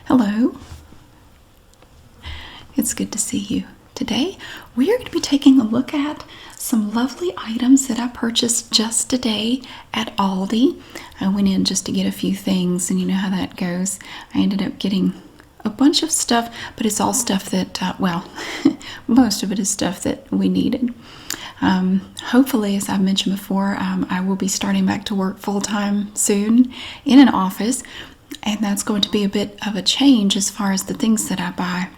Hello. It's good to see you. Today, we are going to be taking a look at some lovely items that I purchased just today at Aldi. I went in just to get a few things, and you know how that goes. I ended up getting a bunch of stuff, but it's all stuff that, well, most of it is stuff that we needed. Hopefully, as I've mentioned before, I will be starting back to work full-time soon in an office, and that's going to be a bit of a change as far as the things that I buy.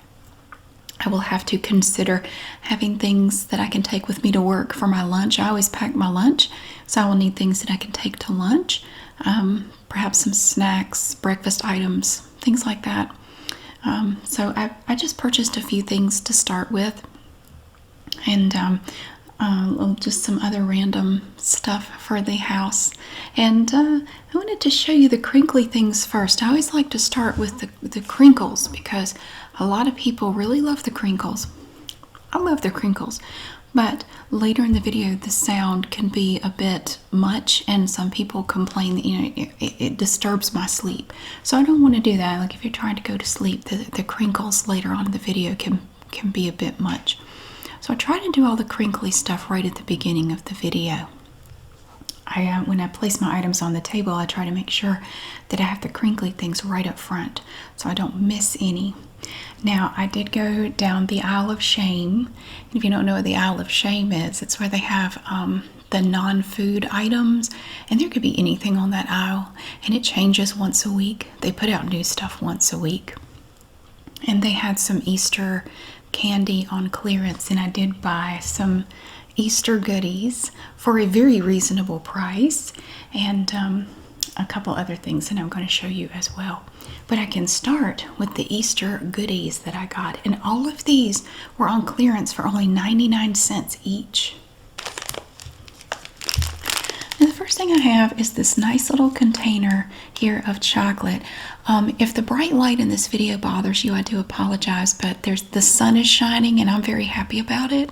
I will have to consider having things that I can take with me to work for my lunch. I always pack my lunch, so I will need things that I can take to lunch. Perhaps some snacks, breakfast items, things like that. So I just purchased a few things to start with, and just some other random stuff for the house. And I wanted to show you the crinkly things first. I always like to start with the crinkles because a lot of people really love the crinkles. I love the crinkles, but later in the video the sound can be a bit much, and some people complain that it disturbs my sleep. So I don't want to do that. Like if you're trying to go to sleep, the crinkles later on in the video can be a bit much. So I try to do all the crinkly stuff right at the beginning of the video. When I place my items on the table, I try to make sure that I have the crinkly things right up front so I don't miss any. Now, I did go down the aisle of shame. If you don't know what the aisle of shame is, it's where they have the non-food items, and there could be anything on that aisle, and it changes once a week. They put out new stuff once a week. And they had some Easter candy on clearance, and I did buy some Easter goodies for a very reasonable price, and a couple other things that I'm going to show you as well. But I can start with the Easter goodies that I got, and all of these were on clearance for only 99 cents each. Now, the first thing I have is this nice little container here of chocolate. If the bright light in this video bothers you, I do apologize, but the sun is shining and I'm very happy about it.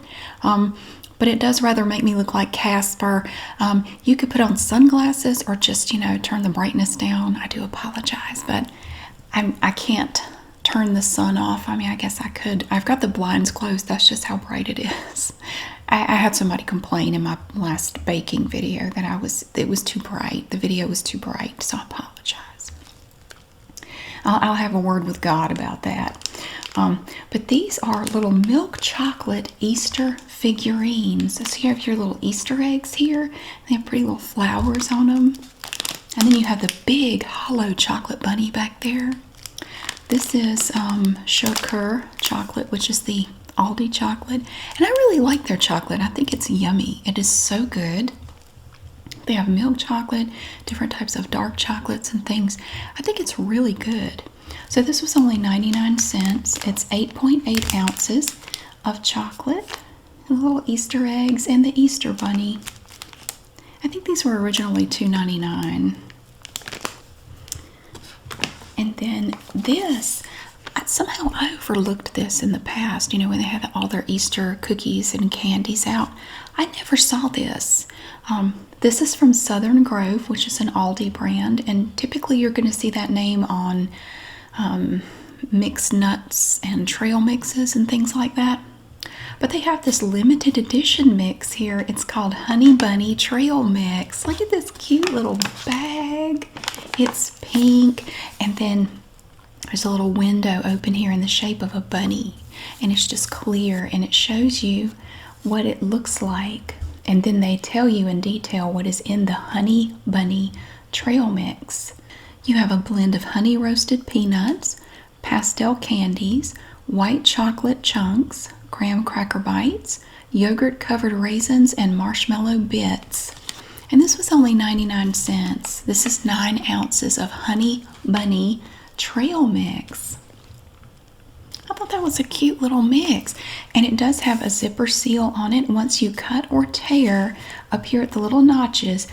But it does rather make me look like Casper. You could put on sunglasses or just, turn the brightness down. I do apologize, but I can't turn the sun off. I mean, I guess I could. I've got the blinds closed. That's just how bright it is. I had somebody complain in my last baking video that it was too bright. The video was too bright, so I apologize. I'll have a word with God about that. But these are little milk chocolate Easter figurines. So you have your little Easter eggs here. They have pretty little flowers on them. And then you have the big hollow chocolate bunny back there. This is Kur chocolate, which is the Aldi chocolate. And I really like their chocolate. I think it's yummy. It is so good. They have milk chocolate, different types of dark chocolates and things. I think it's really good. So this was only 99 cents. It's 8.8 ounces of chocolate, and little Easter eggs, and the Easter bunny. I think these were originally $2.99. And then this, somehow I overlooked this in the past, when they had all their Easter cookies and candies out. I never saw this. This is from Southern Grove, which is an Aldi brand, and typically you're going to see that name on mixed nuts and trail mixes and things like that. But they have this limited edition mix here. It's called Honey Bunny Trail Mix. Look at this cute little bag. It's pink, and then there's a little window open here in the shape of a bunny, and it's just clear, and it shows you what it looks like, and then they tell you in detail what is in the Honey Bunny Trail Mix. You have a blend of honey roasted peanuts, pastel candies, white chocolate chunks, graham cracker bites, yogurt covered raisins, and marshmallow bits. And this was only 99 cents. This is 9 ounces of Honey Bunny Trail Mix. I thought that was a cute little mix. And it does have a zipper seal on it. Once you cut or tear up here at the little notches,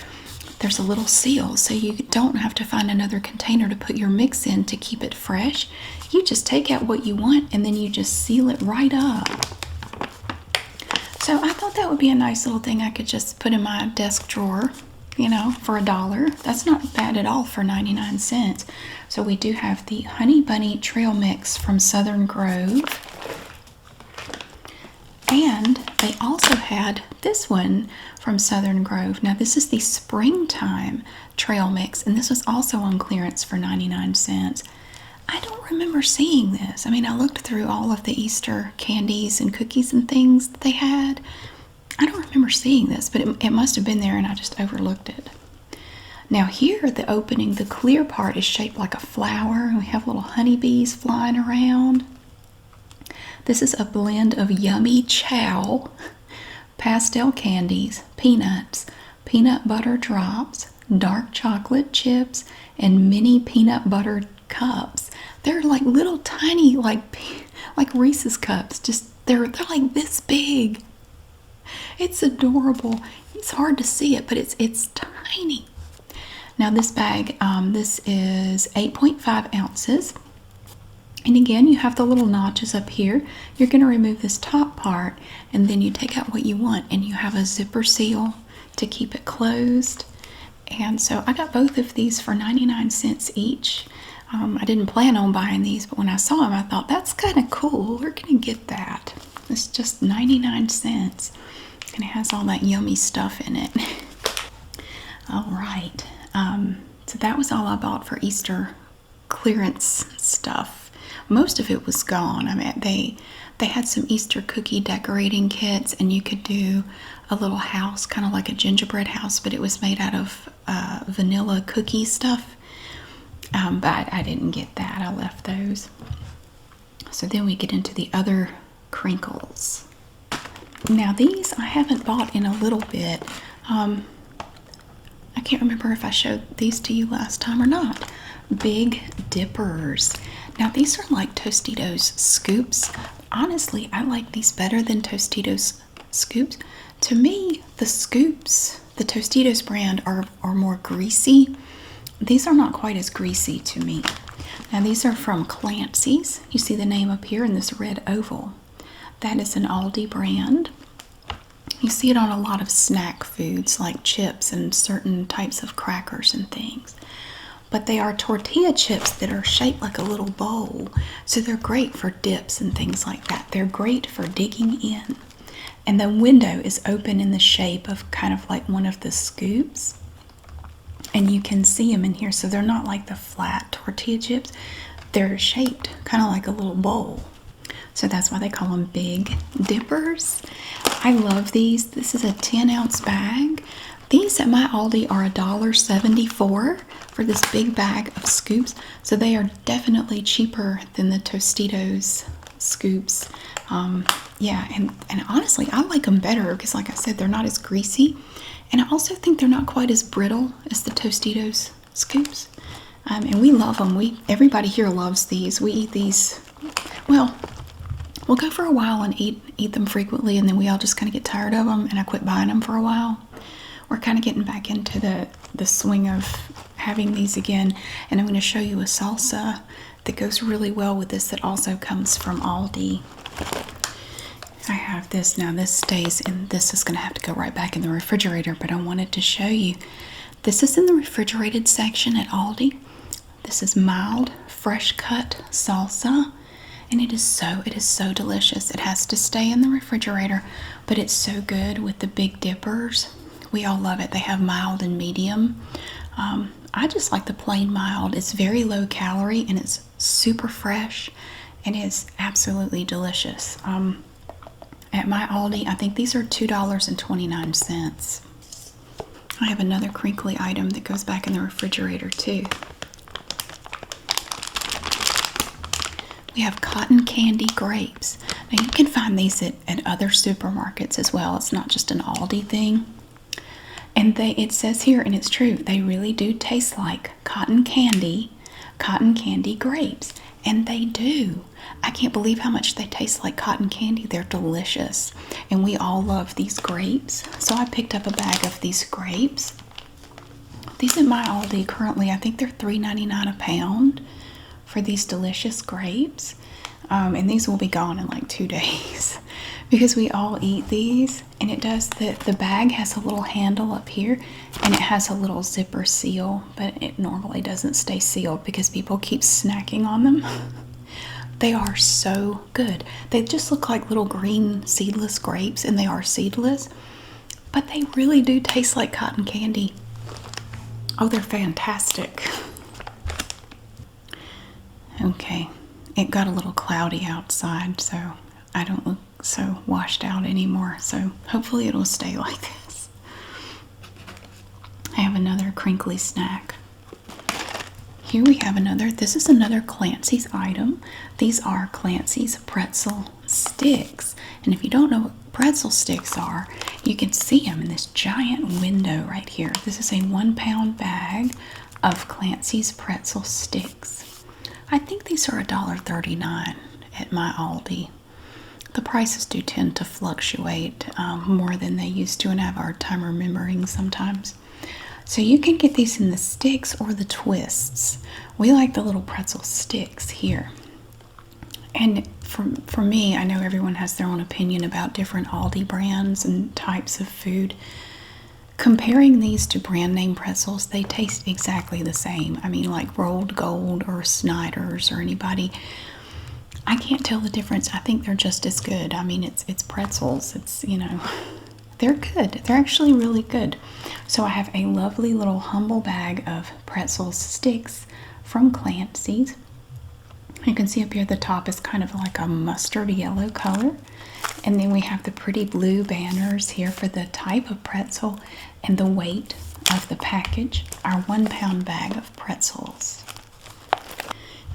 there's a little seal, so you don't have to find another container to put your mix in to keep it fresh. You just take out what you want and then you just seal it right up. So I thought that would be a nice little thing I could just put in my desk drawer. you know, for $1. That's not bad at all for 99 cents. So we do have the Honey Bunny Trail Mix from Southern Grove. And they also had this one from Southern Grove. Now this is the Springtime Trail Mix, and this was also on clearance for 99 cents. I don't remember seeing this. I mean, I looked through all of the Easter candies and cookies and things that they had. I don't remember seeing this, but it must have been there and I just overlooked it. Now here, the opening, the clear part is shaped like a flower, and we have little honeybees flying around. This is a blend of yummy chow, pastel candies, peanuts, peanut butter drops, dark chocolate chips, and mini peanut butter cups. They're like little tiny, like Reese's cups. Just they're like this big. It's adorable. It's hard to see it, but it's tiny. Now this bag, this is 8.5 ounces. And again, you have the little notches up here. You're going to remove this top part, and then you take out what you want, and you have a zipper seal to keep it closed. And so I got both of these for 99 cents each. I didn't plan on buying these, but when I saw them, I thought, that's kind of cool. We're going to get that. It's just 99 cents. And it has all that yummy stuff in it. All right. So that was all I bought for Easter clearance stuff. Most of it was gone. I mean, they had some Easter cookie decorating kits, and you could do a little house, kind of like a gingerbread house, but it was made out of vanilla cookie stuff. But I didn't get that. I left those. So then we get into the other crinkles. Now these I haven't bought in a little bit. I can't remember if I showed these to you last time or not. Big Dippers. Now these are like Tostitos scoops. Honestly, I like these better than Tostitos scoops. To me, the scoops, the Tostitos brand, are more greasy. These are not quite as greasy to me. Now these are from Clancy's. You see the name up here in this red oval. That is an Aldi brand. You see it on a lot of snack foods like chips and certain types of crackers and things. But they are tortilla chips that are shaped like a little bowl. So they're great for dips and things like that. They're great for digging in. And the window is open in the shape of kind of like one of the scoops. And you can see them in here. So they're not like the flat tortilla chips. They're shaped kind of like a little bowl. So that's why they call them Big Dippers. I love these. This is a 10-ounce bag. These at my Aldi are $1.74 for this big bag of scoops. So they are definitely cheaper than the Tostitos scoops. Yeah, and honestly, I like them better because, like I said, they're not as greasy. And I also think they're not quite as brittle as the Tostitos scoops. And we love them. Everybody here loves these. We eat these, well, we'll go for a while and eat them frequently, and then we all just kind of get tired of them, and I quit buying them for a while. We're kind of getting back into the swing of having these again, and I'm going to show you a salsa that goes really well with this that also comes from Aldi. I have this now. This stays in. This is going to have to go right back in the refrigerator, but I wanted to show you. This is in the refrigerated section at Aldi. This is mild, fresh cut salsa. And it is so delicious. It has to stay in the refrigerator, but it's so good with the Big Dippers. We all love it. They have mild and medium. I just like the plain mild. It's very low calorie and it's super fresh and it's absolutely delicious. At my Aldi, I think these are $2.29. I have another crinkly item that goes back in the refrigerator too. We have cotton candy grapes. Now you can find these at other supermarkets as well. It's not just an Aldi thing. And it says here, and it's true, they really do taste like cotton candy grapes. And they do. I can't believe how much they taste like cotton candy. They're delicious. And we all love these grapes. So I picked up a bag of these grapes. These at my Aldi currently, I think they're $3.99 a pound for these delicious grapes. And these will be gone in like 2 days because we all eat these. And it does, the bag has a little handle up here and it has a little zipper seal, but it normally doesn't stay sealed because people keep snacking on them. They are so good. They just look like little green seedless grapes, and they are seedless, but they really do taste like cotton candy. Oh, they're fantastic. Okay, it got a little cloudy outside, so I don't look so washed out anymore. So hopefully it'll stay like this. I have another crinkly snack. Here we have another, this is another Clancy's item. These are Clancy's pretzel sticks. And if you don't know what pretzel sticks are, you can see them in this giant window right here. This is a 1 pound bag of Clancy's pretzel sticks. I think these are $1.39 at my Aldi. The prices do tend to fluctuate more than they used to, and I have a hard time remembering sometimes. So you can get these in the sticks or the twists. We like the little pretzel sticks here. And for me, I know everyone has their own opinion about different Aldi brands and types of food. Comparing these to brand name pretzels, they taste exactly the same. I mean, like Rolled Gold or Snyder's or anybody. I can't tell the difference. I think they're just as good. I mean, it's pretzels. It's, you know, they're good. They're actually really good. So I have a lovely little humble bag of pretzel sticks from Clancy's. You can see up here the top is kind of like a mustard yellow color. And then we have the pretty blue banners here for the type of pretzel and the weight of the package. Our 1 pound bag of pretzels.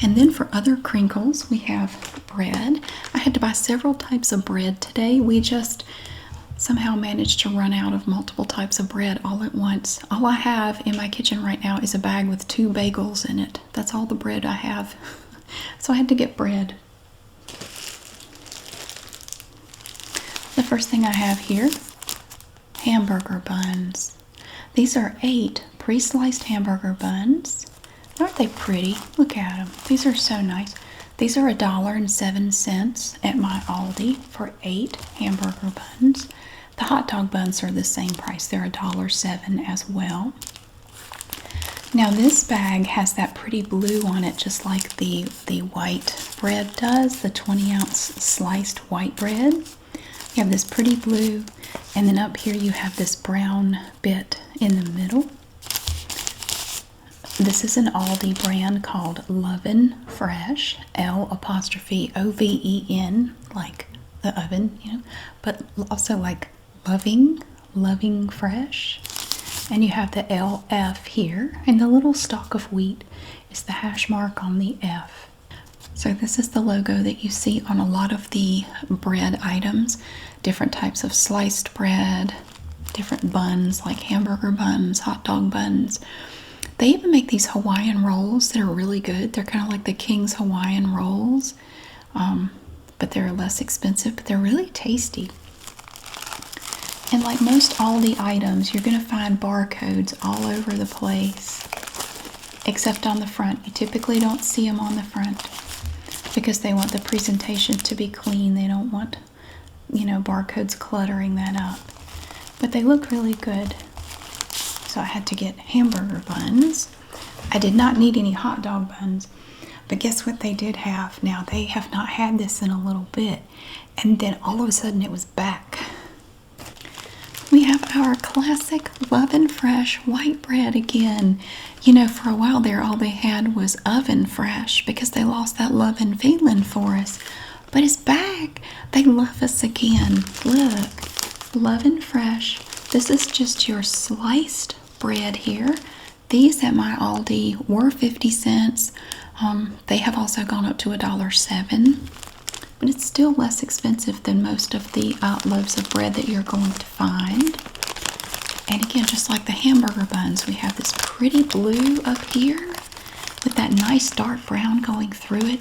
And then for other crinkles, we have bread. I had to buy several types of bread today. We just somehow managed to run out of multiple types of bread all at once. All I have in my kitchen right now is a bag with 2 bagels in it. That's all the bread I have. So I had to get bread. The first thing I have here, hamburger buns. These are 8 pre-sliced hamburger buns. Aren't they pretty? Look at them. These are so nice. These are $1.07 at my Aldi for 8 hamburger buns. The hot dog buns are the same price. They're $1.07 as well. Now this bag has that pretty blue on it, just like the white bread does, the 20-ounce sliced white bread. You have this pretty blue, and then up here you have this brown bit in the middle. This is an Aldi brand called Lovin' Fresh, L''OVEN, like the oven, you know, but also like loving fresh. And you have the LF here, and the little stalk of wheat is the hash mark on the F. So this is the logo that you see on a lot of the bread items, different types of sliced bread, different buns like hamburger buns, hot dog buns. They even make these Hawaiian rolls that are really good. They're kind of like the King's Hawaiian rolls, but they're less expensive, but they're really tasty. And like most Aldi items, you're going to find barcodes all over the place, except on the front. You typically don't see them on the front because they want the presentation to be clean. They don't want, you know, barcodes cluttering that up. But they look really good. So I had to get hamburger buns. I did not need any hot dog buns, but guess what they did have? Now, they have not had this in a little bit, and then all of a sudden it was back. We have our classic Lovin' Fresh white bread again. You know, for a while there, all they had was Oven Fresh because they lost that lovin' feeling for us. But it's back. They love us again. Look, Lovin' Fresh. This is just your sliced bread here. These at my Aldi were 50 cents. They have also gone up to $1.07. But it's still less expensive than most of the loaves of bread that you're going to find. And again, just like the hamburger buns, we have this pretty blue up here with that nice dark brown going through it,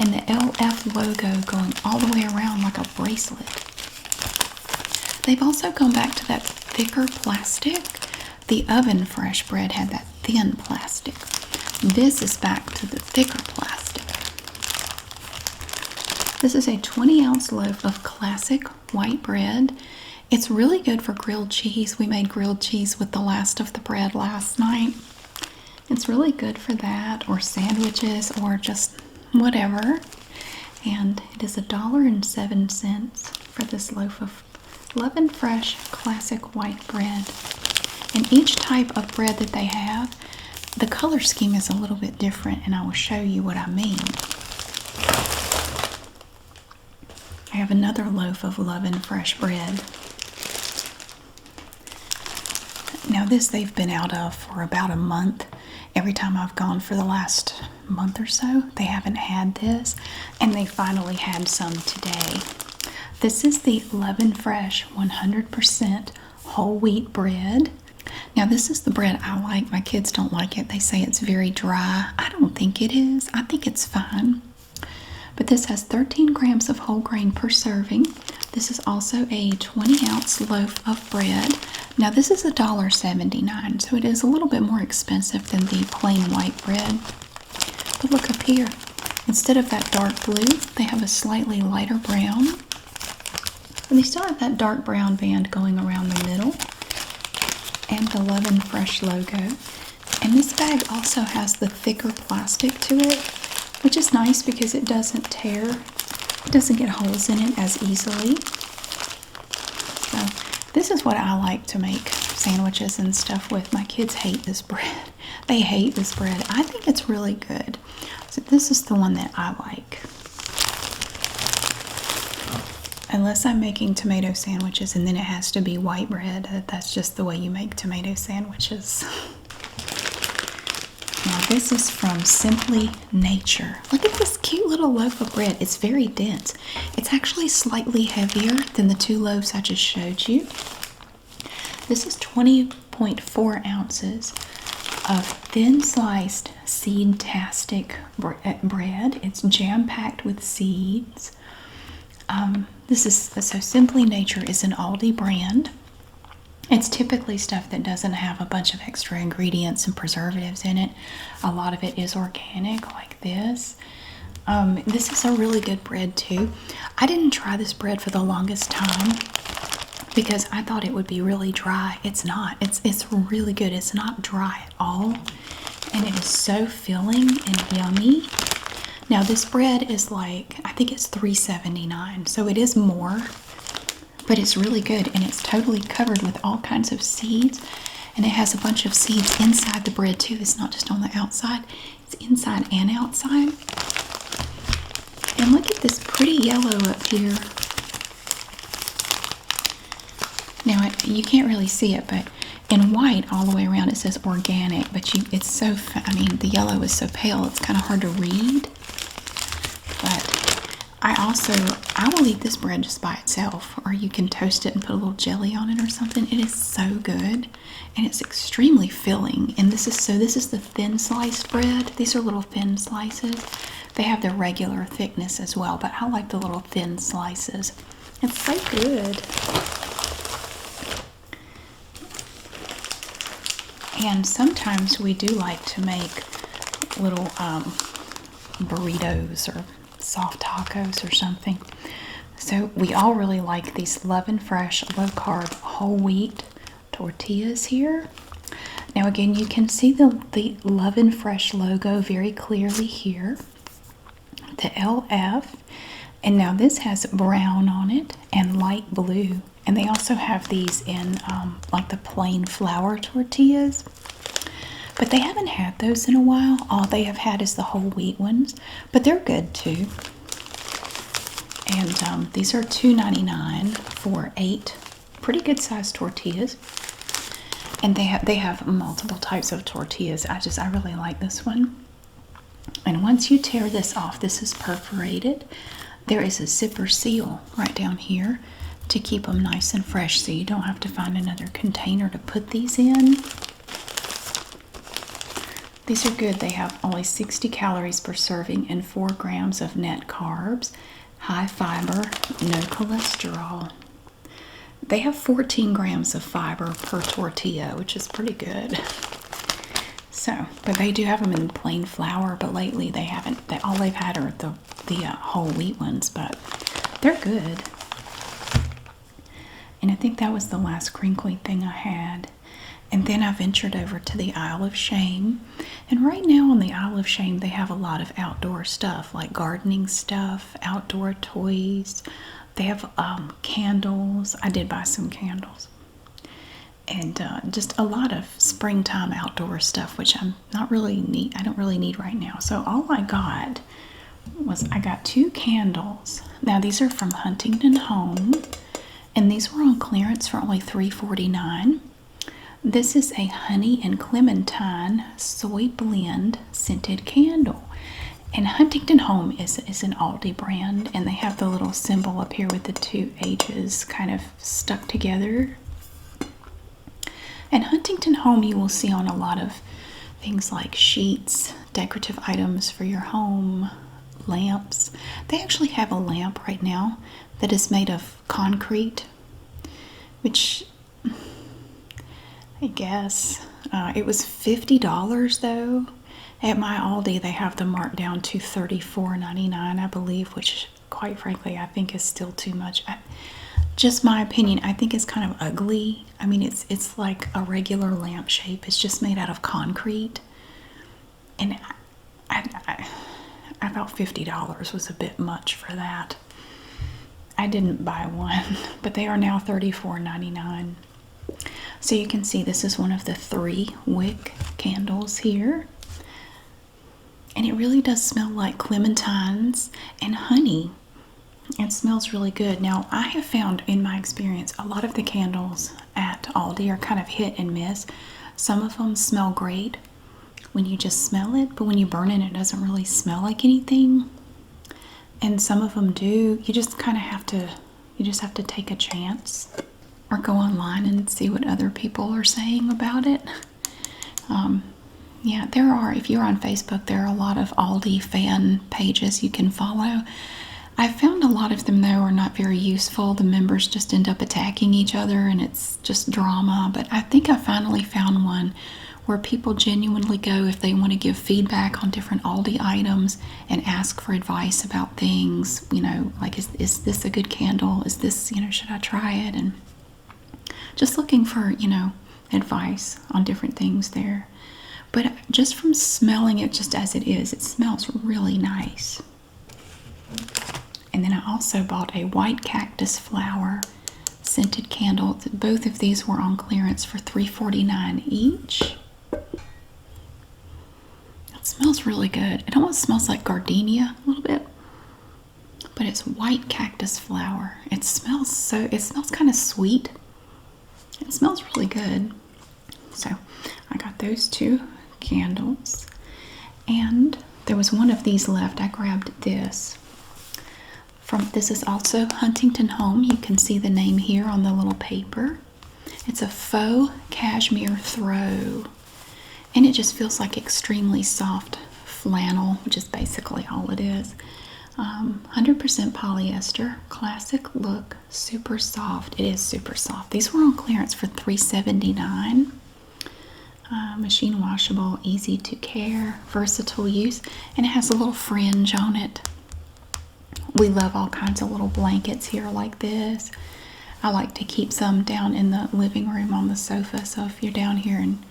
and the LF logo going all the way around like a bracelet. They've also gone back to that thicker plastic. The Oven Fresh bread had that thin plastic. This is back to the thicker plastic. This is a 20-ounce loaf of classic white bread. It's really good for grilled cheese. We made grilled cheese with the last of the bread last night. It's really good for that, or sandwiches, or just whatever. And it is $1.07 for this loaf of Love and Fresh classic white bread. And each type of bread that they have, the color scheme is a little bit different, and I will show you what I mean. I have another loaf of Love and Fresh bread. Now this they've been out of for about a month. Every time I've gone for the last month or so, they haven't had this, and they finally had some today. This is the Love and Fresh 100% whole wheat bread. Now this is the bread I like. My kids don't like it. They say it's very dry. I don't think it is. I think it's fine. But this has 13 grams of whole grain per serving. This is also a 20-ounce loaf of bread. Now this is $1.79, so it is a little bit more expensive than the plain white bread. But look up here. Instead of that dark blue, they have a slightly lighter brown. And they still have that dark brown band going around the middle. And the Love and Fresh logo. And this bag also has the thicker plastic to it, which is nice because it doesn't tear. It doesn't get holes in it as easily. So this is what I like to make sandwiches and stuff with. My kids hate this bread. They hate this bread. I think it's really good. So this is the one that I like. Unless I'm making tomato sandwiches and then it has to be white bread. That's just the way you make tomato sandwiches. Now this is from Simply Nature. Look at this cute little loaf of bread. It's very dense. It's actually slightly heavier than the two loaves I just showed you. This is 20.4 ounces of thin sliced seed-tastic bread. It's jam-packed with seeds. So Simply Nature is an Aldi brand. It's typically stuff that doesn't have a bunch of extra ingredients and preservatives in it. A lot of it is organic, like this. This is a really good bread too. I didn't try this bread for the longest time because I thought it would be really dry. It's not. It's really good. It's not dry at all. And it is so filling and yummy. Now this bread is like, I think it's $3.79, so it is more, but it's really good, and it's totally covered with all kinds of seeds, and it has a bunch of seeds inside the bread too. It's not just on the outside, it's inside and outside. And look at this pretty yellow up here. Now you can't really see it, but in white all the way around it says organic, but it's so, the yellow is so pale it's kind of hard to read. But I will eat this bread just by itself, or you can toast it and put a little jelly on it or something. It is so good, and it's extremely filling. And this is the thin sliced bread. These are little thin slices. They have their regular thickness as well, but I like the little thin slices. It's so good. And sometimes we do like to make little burritos or soft tacos or something. So we all really like these Love and Fresh low-carb whole wheat tortillas here. Now again, you can see the Love and Fresh logo very clearly here. The LF. And now this has brown on it and light blue. And they also have these in like the plain flour tortillas. But they haven't had those in a while. All they have had is the whole wheat ones. But they're good too. And these are $2.99 for 8 pretty good sized tortillas. And they have multiple types of tortillas. I really like this one. And once you tear this off, this is perforated. There is a zipper seal right down here to keep them nice and fresh, so you don't have to find another container to put these in. These are good. They have only 60 calories per serving and 4 grams of net carbs, high fiber, no cholesterol. They have 14 grams of fiber per tortilla, which is pretty good. So, but they do have them in plain flour, but lately they haven't. All they've had are the the whole wheat ones, but they're good. And I think that was the last crinkly thing I had. And then I ventured over to the Isle of Shame. And right now on the Isle of Shame, they have a lot of outdoor stuff, like gardening stuff, outdoor toys. They have candles. I did buy some candles. And just a lot of springtime outdoor stuff, which I don't really need right now. So all I got was, I got 2 candles. Now these are from Huntington Home, and these were on clearance for only $3.49. This is a honey and clementine soy blend scented candle. And Huntington Home is an Aldi brand, and they have the little symbol up here with the 2 H's kind of stuck together. And Huntington Home you will see on a lot of things like sheets, decorative items for your home, lamps. They actually have a lamp right now that is made of concrete, which I guess it was $50 though. At my Aldi they have them marked down to $34.99, I believe, which quite frankly I think is still too much. Just my opinion, I think it's kind of ugly. I mean, it's like a regular lamp shape. It's just made out of concrete. And I thought $50 was a bit much for that. I didn't buy one, but they are now $34.99. So you can see this is one of the 3 wick candles here. And it really does smell like clementines and honey. It smells really good. Now, I have found in my experience a lot of the candles at Aldi are kind of hit and miss. Some of them smell great when you just smell it, but when you burn it, it doesn't really smell like anything. And some of them do. You just kind of have to take a chance or go online and see what other people are saying about it. Yeah, if you're on Facebook, there are a lot of Aldi fan pages you can follow. I've found a lot of them, though, are not very useful. The members just end up attacking each other, and it's just drama. But I think I finally found one where people genuinely go if they want to give feedback on different Aldi items and ask for advice about things. You know, like, is this a good candle? Is this, should I try it? And just looking for, advice on different things there. But just from smelling it just as it is, it smells really nice. And then I also bought a white cactus flower scented candle. Both of these were on clearance for $3.49 each. It smells really good. It almost smells like gardenia a little bit, but it's white cactus flower. It smells kind of sweet. It smells really good. So I got those 2 candles, and there was one of these left. I grabbed this. This is also Huntington Home. You can see the name here on the little paper. It's a faux cashmere throw, and it just feels like extremely soft flannel, which is basically all it is. 100% polyester, classic look, super soft. It is super soft. These were on clearance for $3.79. Machine washable, easy to care, versatile use, and it has a little fringe on it. We love all kinds of little blankets here like this. I like to keep some down in the living room on the sofa, so if you're down here and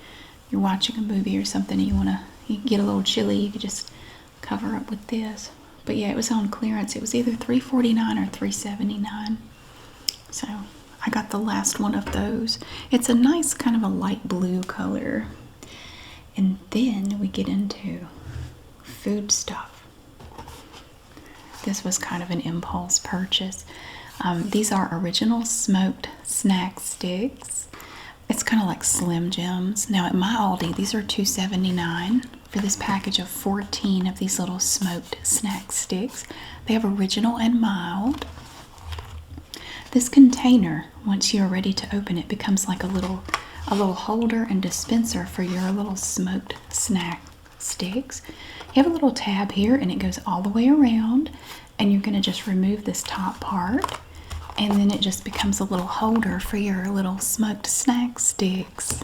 you're watching a movie or something and you get a little chilly, you can just cover up with this. But yeah, it was on clearance. It was either $3.49 or $3.79. So I got the last one of those. It's a nice kind of a light blue color. And then we get into food stuff. This was kind of an impulse purchase. These are original smoked snack sticks. It's kind of like Slim Jims. Now at my Aldi, these are $2.79 for this package of 14 of these little smoked snack sticks. They have original and mild. This container, once you're ready to open it, becomes like a little holder and dispenser for your little smoked snack sticks. You have a little tab here, and it goes all the way around, and you're going to just remove this top part, and then it just becomes a little holder for your little smoked snack sticks.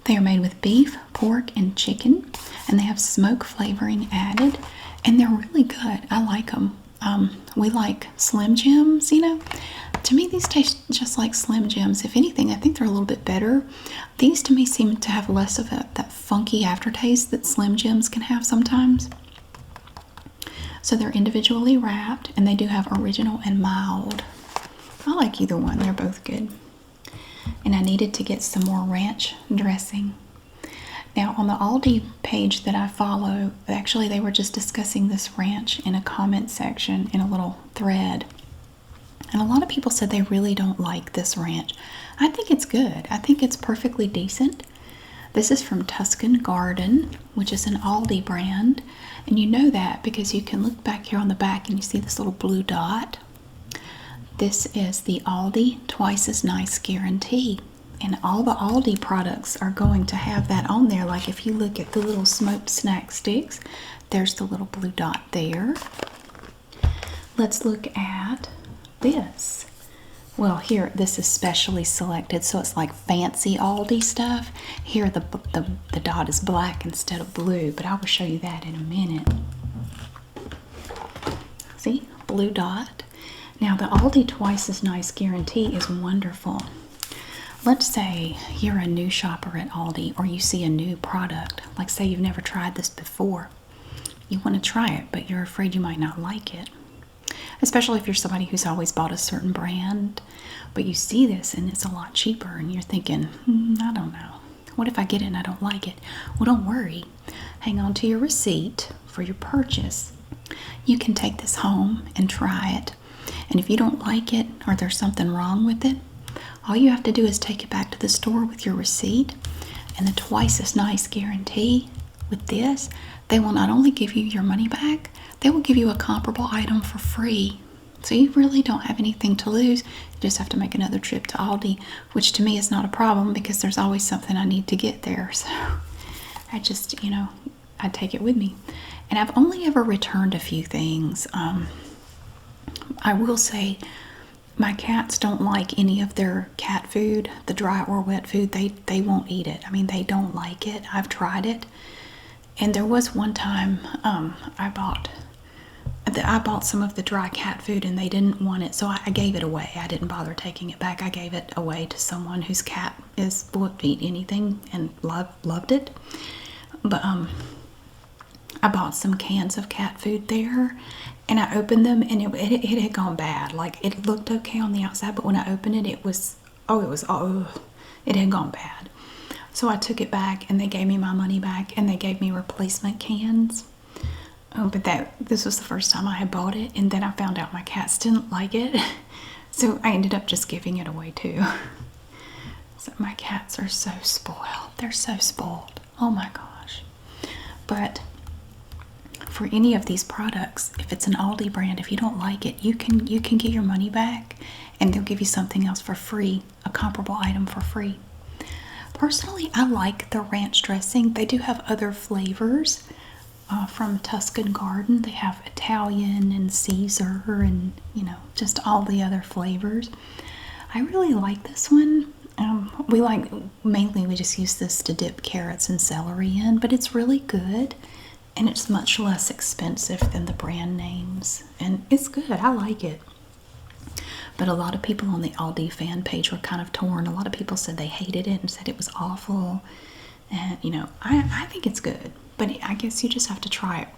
They are made with beef, pork, and chicken, and they have smoke flavoring added, and they're really good. I like them. We like Slim Jims, you know. To me, these taste just like Slim Jims. If anything, I think they're a little bit better. These to me seem to have less of that funky aftertaste that Slim Jims can have sometimes. So they're individually wrapped, and they do have original and mild. I like either one. They're both good. And I needed to get some more ranch dressing. Now, on the Aldi page that I follow, actually they were just discussing this ranch in a comment section in a little thread. And a lot of people said they really don't like this ranch. I think it's good. I think it's perfectly decent. This is from Tuscan Garden, which is an Aldi brand. And you know that because you can look back here on the back and you see this little blue dot. This is the Aldi Twice as Nice guarantee. And all the Aldi products are going to have that on there. Like if you look at the little smoked snack sticks, there's the little blue dot there. Let's look at this. Well, here, this is specially selected, so it's like fancy Aldi stuff. Here, the dot is black instead of blue, but I will show you that in a minute. See? Blue dot. Now, the Aldi Twice as Nice guarantee is wonderful. Let's say you're a new shopper at Aldi, or you see a new product. Like say you've never tried this before. You want to try it, but you're afraid you might not like it. Especially if you're somebody who's always bought a certain brand, but you see this and it's a lot cheaper and you're thinking, I don't know. What if I get it and I don't like it? Well, don't worry. Hang on to your receipt for your purchase. You can take this home and try it. And if you don't like it or there's something wrong with it, all you have to do is take it back to the store with your receipt and the Twice as Nice guarantee. With this, they will not only give you your money back, they will give you a comparable item for free. So you really don't have anything to lose. You just have to make another trip to Aldi, which to me is not a problem because there's always something I need to get there. So I just, I take it with me. And I've only ever returned a few things. I will say my cats don't like any of their cat food, the dry or wet food. They won't eat it. I mean, they don't like it. I've tried it. And there was one time I bought some of the dry cat food and they didn't want it, so I gave it away. I didn't bother taking it back. I gave it away to someone whose cat won't eat anything and loved it. But I bought some cans of cat food there, and I opened them and it had gone bad. Like it looked okay on the outside, but when I opened it, it had gone bad. So I took it back and they gave me my money back and they gave me replacement cans. Oh, but this was the first time I had bought it, and then I found out my cats didn't like it. So I ended up just giving it away too. So my cats are so spoiled. They're so spoiled. Oh my gosh. But for any of these products, if it's an Aldi brand, if you don't like it, you can get your money back and they'll give you something else for free, a comparable item for free. Personally, I like the ranch dressing. They do have other flavors from Tuscan Garden. They have Italian and Caesar and, just all the other flavors. I really like this one. We just use this to dip carrots and celery in, but it's really good. And it's much less expensive than the brand names. And it's good. I like it. But a lot of people on the Aldi fan page were kind of torn. A lot of people said they hated it and said it was awful. And, I think it's good. But I guess you just have to try it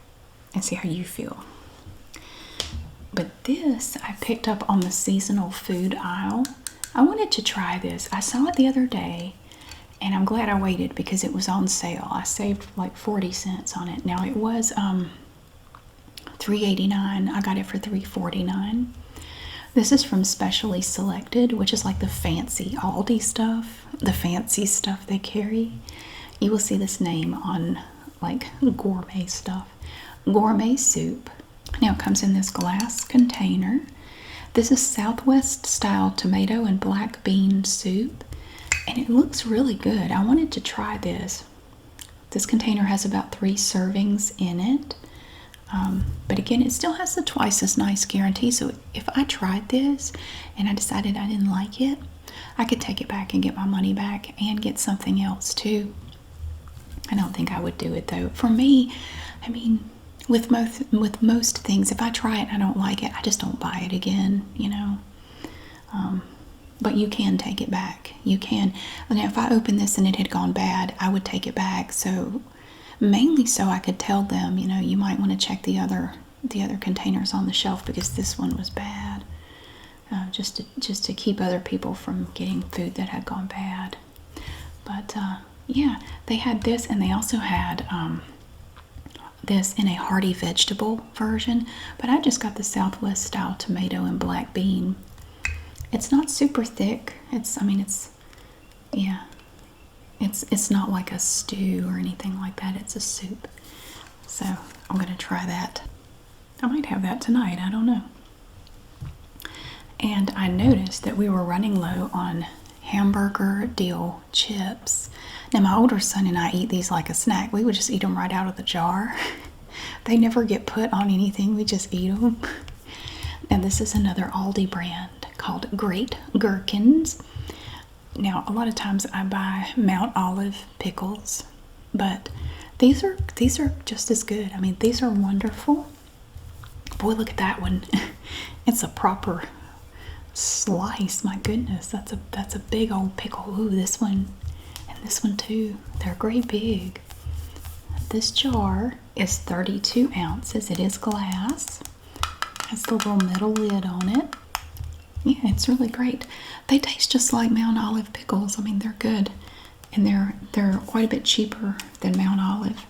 and see how you feel. But this I picked up on the seasonal food aisle. I wanted to try this. I saw it the other day. And I'm glad I waited because it was on sale. I saved like 40 cents on it. Now it was $3.89. I got it for $3.49. This is from Specially Selected, which is like the fancy Aldi stuff, the fancy stuff they carry. You will see this name on like gourmet stuff. Gourmet soup. Now it comes in this glass container. This is Southwest style tomato and black bean soup. And it looks really good. I wanted to try this. This container has about 3 servings in it. But again, it still has the Twice as Nice guarantee. So if I tried this and I decided I didn't like it, I could take it back and get my money back and get something else too. I don't think I would do it though. For me, With most things, if I try it and I don't like it, I just don't buy it again, But you can take it back. You can. Now, if I opened this and it had gone bad, I would take it back. So mainly so I could tell them, you might want to check the other containers on the shelf because this one was bad. Just to keep other people from getting food that had gone bad. But yeah, they had this, and they also had this in a hearty vegetable version. But I just got the Southwest style tomato and black bean. It's not super thick. It's not like a stew or anything like that. It's a soup. So I'm going to try that. I might have that tonight. I don't know. And I noticed that we were running low on hamburger dill chips. Now my older son and I eat these like a snack. We would just eat them right out of the jar. They never get put on anything. We just eat them. And this is another Aldi brand called Great Gherkins. Now, a lot of times I buy Mount Olive pickles, but these are just as good. I mean, these are wonderful. Boy, look at that one. It's a proper slice. My goodness, that's a big old pickle. Ooh, this one and this one too. They're great big. This jar is 32 ounces. It is glass. Has the little metal lid on it. Yeah, it's really great. They taste just like Mount Olive pickles. I mean, they're good. And they're quite a bit cheaper than Mount Olive.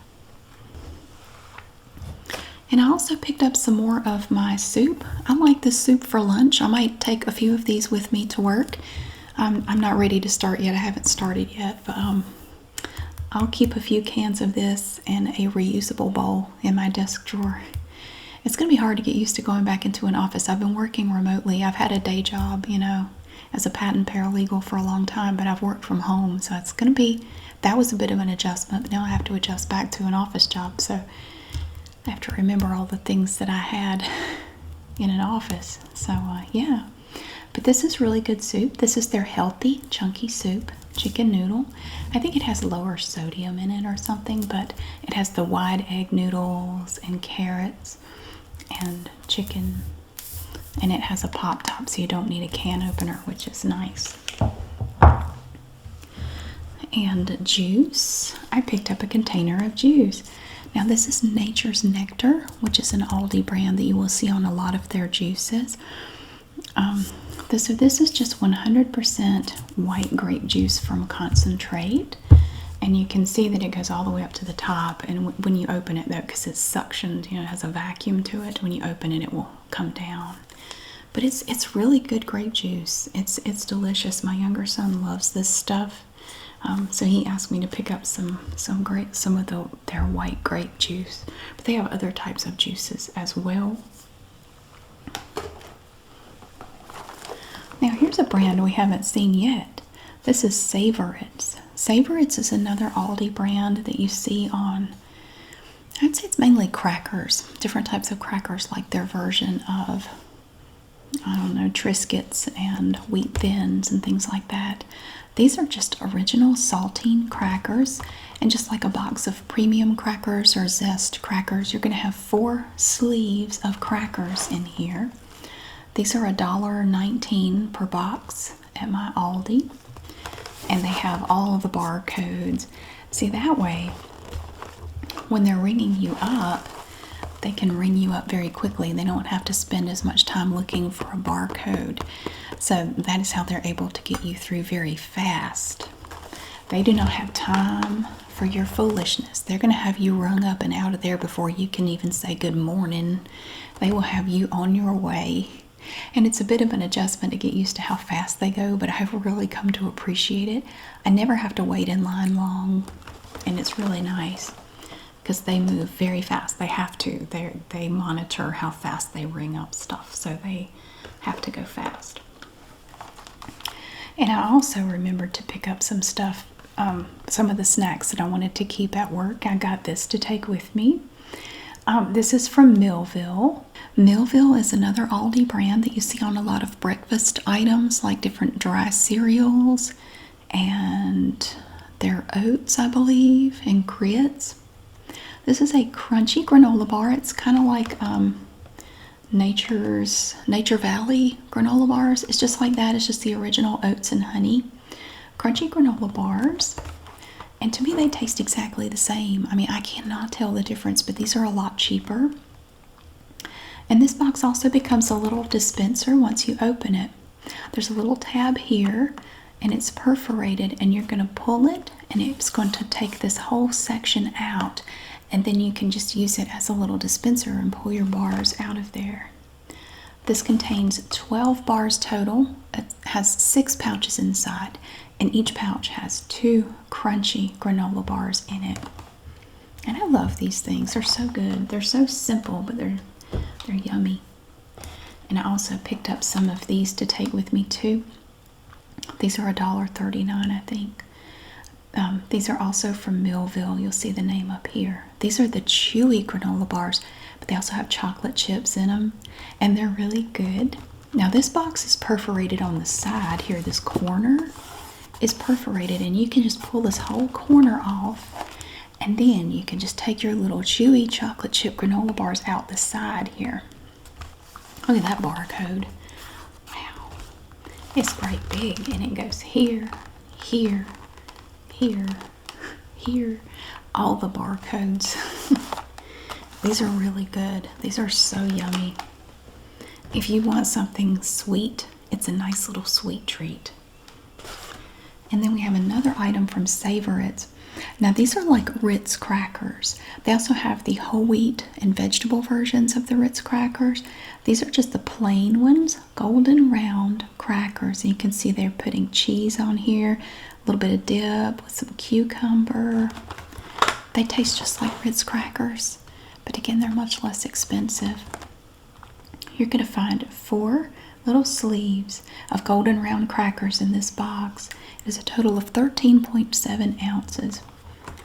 And I also picked up some more of my soup. I like this soup for lunch. I might take a few of these with me to work. I'm not ready to start yet. I haven't started yet, but I'll keep a few cans of this and a reusable bowl in my desk drawer. It's going to be hard to get used to going back into an office. I've been working remotely. I've had a day job, as a patent paralegal for a long time, but I've worked from home. So it's going to be, that was a bit of an adjustment, but now I have to adjust back to an office job. So I have to remember all the things that I had in an office. So yeah, but this is really good soup. This is their healthy, chunky soup, chicken noodle. I think it has lower sodium in it or something, but it has the wide egg noodles and carrots and chicken, and it has a pop top, so you don't need a can opener, which is nice. And juice. I picked up a container of juice. Now this is Nature's Nectar, which is an Aldi brand that you will see on a lot of their juices. So this is just 100% white grape juice from concentrate. And you can see that it goes all the way up to the top. And when you open it, though, because it's suctioned, it has a vacuum to it. When you open it, it will come down. But it's really good grape juice. It's delicious. My younger son loves this stuff. So he asked me to pick up some of their white grape juice. But they have other types of juices as well. Now here's a brand we haven't seen yet. This is Savorites. Savorites is another Aldi brand that you see on, I'd say it's mainly crackers, different types of crackers, like their version of, I don't know, Triscuits and Wheat Thins and things like that. These are just original saltine crackers, and just like a box of premium crackers or Zest crackers, you're going to have 4 sleeves of crackers in here. These are $1.19 per box at my Aldi. And they have all of the barcodes. See, that way, when they're ringing you up, they can ring you up very quickly. They don't have to spend as much time looking for a barcode. So that is how they're able to get you through very fast. They do not have time for your foolishness. They're going to have you rung up and out of there before you can even say good morning. They will have you on your way. And it's a bit of an adjustment to get used to how fast they go, but I've really come to appreciate it. I never have to wait in line long, and it's really nice because they move very fast. They have to. They monitor how fast they ring up stuff, so they have to go fast. And I also remembered to pick up some stuff, some of the snacks that I wanted to keep at work. I got this to take with me. This is from Millville. Millville is another Aldi brand that you see on a lot of breakfast items, like different dry cereals and their oats, I believe, and grits. This is a crunchy granola bar. It's kind of like Nature Valley granola bars. It's just like that. It's just the original oats and honey crunchy granola bars. And to me, they taste exactly the same. I mean, I cannot tell the difference, but these are a lot cheaper. And this box also becomes a little dispenser once you open it. There's a little tab here, and it's perforated, and you're going to pull it, and it's going to take this whole section out. And then you can just use it as a little dispenser and pull your bars out of there. This contains 12 bars total. It has 6 pouches inside, and each pouch has 2 crunchy granola bars in it. And I love these things. They're so good. They're so simple, but they're yummy. And I also picked up some of these to take with me too. These are $1.39, I think. These are also from Millville. You'll see the name up here. These are the chewy granola bars, but they also have chocolate chips in them, and they're really good. Now this box is perforated on the side here. This corner is perforated, and you can just pull this whole corner off, and then you can just take your little chewy chocolate chip granola bars out the side here. Look at that barcode. Wow. It's quite big, and it goes here, here, here, here. All the barcodes. These are really good. These are so yummy. If you want something sweet, it's a nice little sweet treat. And then we have another item from Savor It. Now these are like Ritz crackers. They also have the whole wheat and vegetable versions of the Ritz crackers. These are just the plain ones, golden round crackers. And you can see they're putting cheese on here, a little bit of dip with some cucumber. They taste just like Ritz crackers, but again, they're much less expensive. You're going to find 4 little sleeves of golden round crackers in this box. It is a total of 13.7 ounces.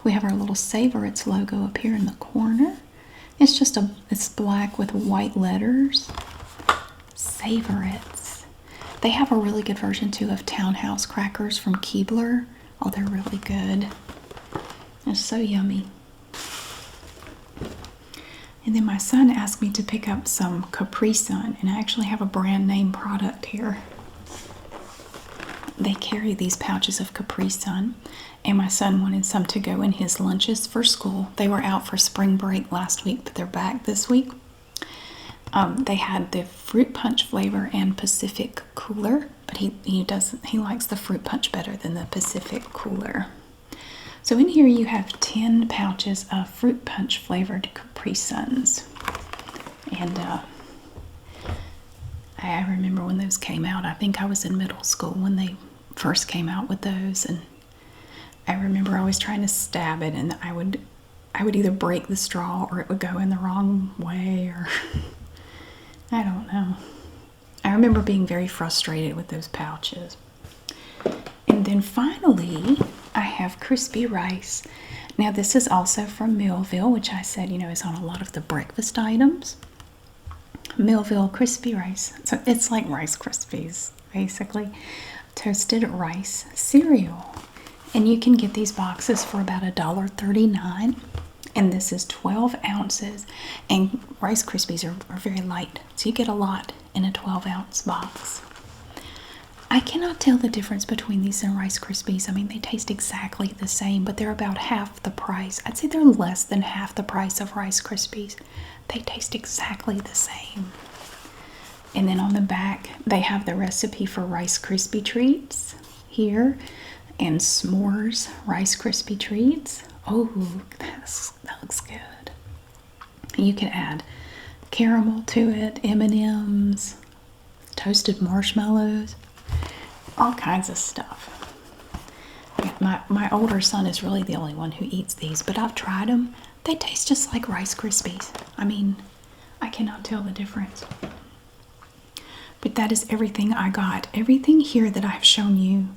We have our little Savor It's logo up here in the corner. It's black with white letters. Savor It's. They have a really good version too of Townhouse crackers from Keebler. Oh, they're really good. It's so yummy. And then my son asked me to pick up some Capri Sun, and I actually have a brand name product here. They carry these pouches of Capri Sun, and my son wanted some to go in his lunches for school. They were out for spring break last week, but they're back this week. They had the fruit punch flavor and Pacific Cooler, but he likes the fruit punch better than the Pacific Cooler. So in here you have 10 pouches of fruit punch flavored Capri Suns. And I remember when those came out. I think I was in middle school when they first came out with those, and I remember always trying to stab it, and I would either break the straw or it would go in the wrong way, or I don't know. I remember being very frustrated with those pouches. And then finally, I have crispy rice. Now this is also from Millville, which I said, is on a lot of the breakfast items. Millville crispy rice. So it's like Rice Krispies, basically. Toasted rice cereal. And you can get these boxes for about $1.39. And this is 12 ounces. And Rice Krispies are very light, so you get a lot in a 12-ounce box. I cannot tell the difference between these and Rice Krispies. I mean, they taste exactly the same, but they're about half the price. I'd say they're less than half the price of Rice Krispies. They taste exactly the same. And then on the back, they have the recipe for Rice Krispie treats here, and s'mores Rice Krispie treats. Oh, that looks good. You can add caramel to it, M&Ms, toasted marshmallows, all kinds of stuff. My older son is really the only one who eats these, but I've tried them. They taste just like Rice Krispies. I mean, I cannot tell the difference. But that is everything I got. Everything here that I've shown you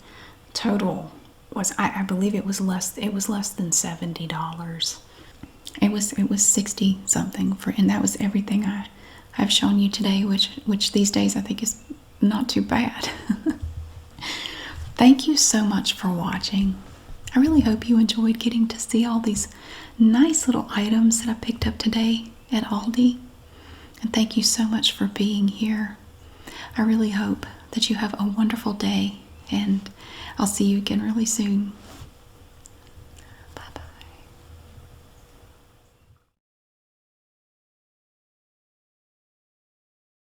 total was, I believe it was less than $70. It was 60 something and that was everything I've shown you today, which these days I think is not too bad. Thank you so much for watching. I really hope you enjoyed getting to see all these nice little items that I picked up today at Aldi. And thank you so much for being here. I really hope that you have a wonderful day, and I'll see you again really soon.